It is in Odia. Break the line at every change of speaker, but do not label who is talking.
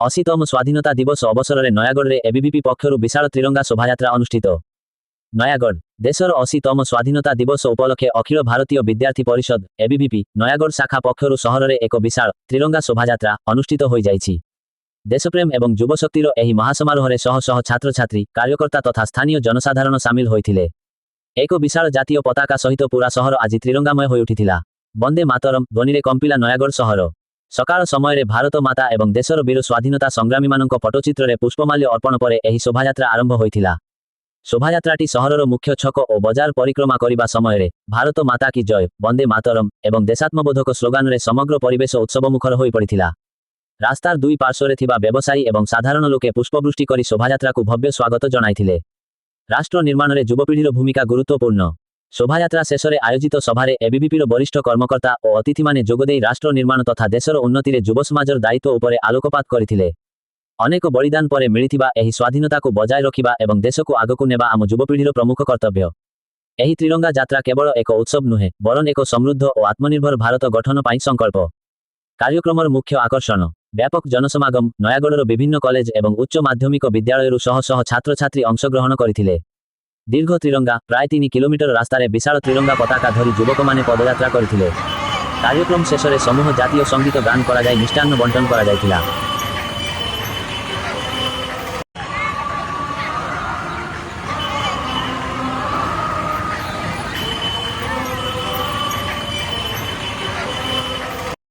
80তম ସ୍ୱାଧୀନତା ଦିବସ ଅବସରରେ ନୟାଗଡ଼ରେ ଏବିଭିପି ପକ୍ଷରୁ ବିଶାଳ ତ୍ରିରଙ୍ଗା ଶୋଭାଯାତ୍ରା ଅନୁଷ୍ଠିତ। ନୟାଗଡ଼ ଦେଶର 80ତମ ସ୍ୱାଧୀନତା ଦିବସ ଉପଲକ୍ଷେ ଅଖିଳ ଭାରତୀୟ ବିଦ୍ୟାର୍ଥୀ ପରିଷଦ ଏବିଭିପି ନୟାଗଡ଼ ଶାଖା ପକ୍ଷରୁ ସହରରେ ଏକ ବିଶାଳ ତ୍ରିରଙ୍ଗା ଶୋଭାଯାତ୍ରା ଅନୁଷ୍ଠିତ ହୋଇଯାଇଛି। ଦେଶପ୍ରେମ ଏବଂ ଯୁବଶକ୍ତିର ଏହି ମହାସମାରୋହରେ ଶହ ଶହ ଛାତ୍ରଛାତ୍ରୀ କାର୍ଯ୍ୟକର୍ତ୍ତା ତଥା ସ୍ଥାନୀୟ ଜନସାଧାରଣ ସାମିଲ ହୋଇଥିଲେ। ଏକ ବିଶାଳ ଜାତୀୟ ପତାକା ସହିତ ପୁରା ସହର ଆଜି ତ୍ରିରଙ୍ଗାମୟ ହୋଇଉଠିଥିଲା। ବନ୍ଦେ ମାତରମ୍ ଧ୍ୱନିରେ କମ୍ପିଲା ନୟାଗଡ଼ ସହର। ସକାଳ ସମୟରେ ଭାରତ ମାତା ଏବଂ ଦେଶର ବୀର ସ୍ୱାଧୀନତା ସଂଗ୍ରାମୀମାନଙ୍କ ପଟ୍ଟଚିତ୍ରରେ ପୁଷ୍ପମାଲ୍ୟ ଅର୍ପଣ ପରେ ଏହି ଶୋଭାଯାତ୍ରା ଆରମ୍ଭ ହୋଇଥିଲା। ଶୋଭାଯାତ୍ରାଟି ସହରର ମୁଖ୍ୟ ଛକ ଓ ବଜାର ପରିକ୍ରମା କରିବା ସମୟରେ ଭାରତ ମାତା କି ଜୟ, ବନ୍ଦେ ମାତରମ୍ ଏବଂ ଦେଶାତ୍ମବୋଧକ ସ୍ଲୋଗାନରେ ସମଗ୍ର ପରିବେଶ ଉତ୍ସବମୁଖର ହୋଇପଡ଼ିଥିଲା। ରାସ୍ତାର ଦୁଇ ପାର୍ଶ୍ୱରେ ଥିବା ବ୍ୟବସାୟୀ ଏବଂ ସାଧାରଣ ଲୋକେ ପୁଷ୍ପବୃଷ୍ଟି କରି ଶୋଭାଯାତ୍ରାକୁ ଭବ୍ୟ ସ୍ୱାଗତ ଜଣାଇଥିଲେ। ରାଷ୍ଟ୍ର ନିର୍ମାଣରେ ଯୁବପିଢ଼ିର ଭୂମିକା ଗୁରୁତ୍ୱପୂର୍ଣ୍ଣ। ଶୋଭାଯାତ୍ରା ଶେଷରେ ଆୟୋଜିତ ସଭାରେ ଏବିଭିପିର ବରିଷ୍ଠ କର୍ମକର୍ତ୍ତା ଓ ଅତିଥିମାନେ ଯୋଗଦେଇ ରାଷ୍ଟ୍ର ନିର୍ମାଣ ତଥା ଦେଶର ଉନ୍ନତିରେ ଯୁବସମାଜର ଦାୟିତ୍ୱ ଉପରେ ଆଲୋକପାତ କରିଥିଲେ। ଅନେକ ବଳିଦାନ ପରେ ମିଳିଥିବା ଏହି ସ୍ୱାଧୀନତାକୁ ବଜାୟ ରଖିବା ଏବଂ ଦେଶକୁ ଆଗକୁ ନେବା ଆମ ଯୁବପିଢ଼ିର ପ୍ରମୁଖ କର୍ତ୍ତବ୍ୟ। ଏହି ତ୍ରିରଙ୍ଗା ଯାତ୍ରା କେବଳ ଏକ ଉତ୍ସବ ନୁହେଁ, ବରଂ ଏକ ସମୃଦ୍ଧ ଓ ଆତ୍ମନିର୍ଭର ଭାରତ ଗଠନ ପାଇଁ ସଂକଳ୍ପ। କାର୍ଯ୍ୟକ୍ରମର ମୁଖ୍ୟ ଆକର୍ଷଣ ବ୍ୟାପକ ଜନସମାଗମ। ନୟାଗଡ଼ର ବିଭିନ୍ନ କଲେଜ ଏବଂ ଉଚ୍ଚ ମାଧ୍ୟମିକ ବିଦ୍ୟାଳୟରୁ ଶହ ଶହ ଛାତ୍ରଛାତ୍ରୀ ଅଂଶଗ୍ରହଣ କରିଥିଲେ। ଦୀର୍ଘ ତ୍ରିରଙ୍ଗା ପ୍ରାୟ 3 କିଲୋମିଟର ରାସ୍ତାରେ ବିଶାଳ ତ୍ରିରଙ୍ଗା ପତାକା ଧରି ଯୁବକମାନେ ପଦଯାତ୍ରା କରିଥିଲେ। କାର୍ଯ୍ୟକ୍ରମ ଶେଷରେ ସମୂହ ଜାତୀୟ ସଙ୍ଗୀତ ଗାନ କରାଯାଇ ମିଷ୍ଟାନ୍ନ ବଣ୍ଟନ କରାଯାଇଥିଲା।